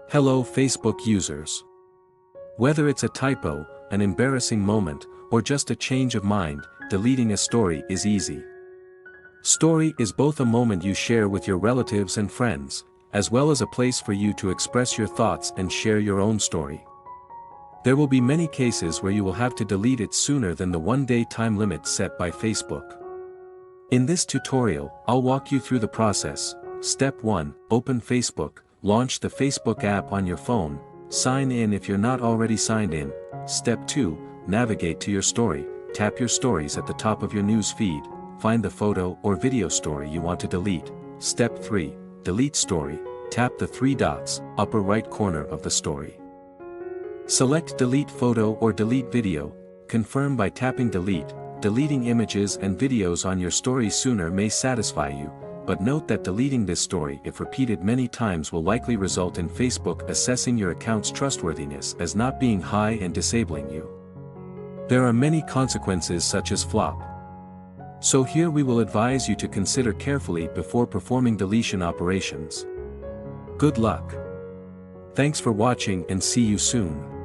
Hello Facebook users. Whether it's a typo, an embarrassing moment, or just a change of mind, deleting a story is easy. Story is both a moment you share with your relatives and friends, as well as a place for you to express your thoughts and share your own story. There will be many cases where you will have to delete it sooner than the one-day time limit set by Facebook. In this tutorial, I'll walk you through the process. Step 1, open Facebook, launch the Facebook app on your phone, sign in if you're not already signed in. Step 2, navigate to your story, tap your stories at the top of your news feed, find the photo or video story you want to delete. Step 3, delete story, tap the three dots, upper right corner of the story. Select delete photo or delete video, confirm by tapping delete. Deleting images and videos on your story sooner may satisfy you, but note that deleting this story if repeated many times will likely result in Facebook assessing your account's trustworthiness as not being high and disabling you. There are many consequences such as flop. So here we will advise you to consider carefully before performing deletion operations. Good luck. Thanks for watching and see you soon.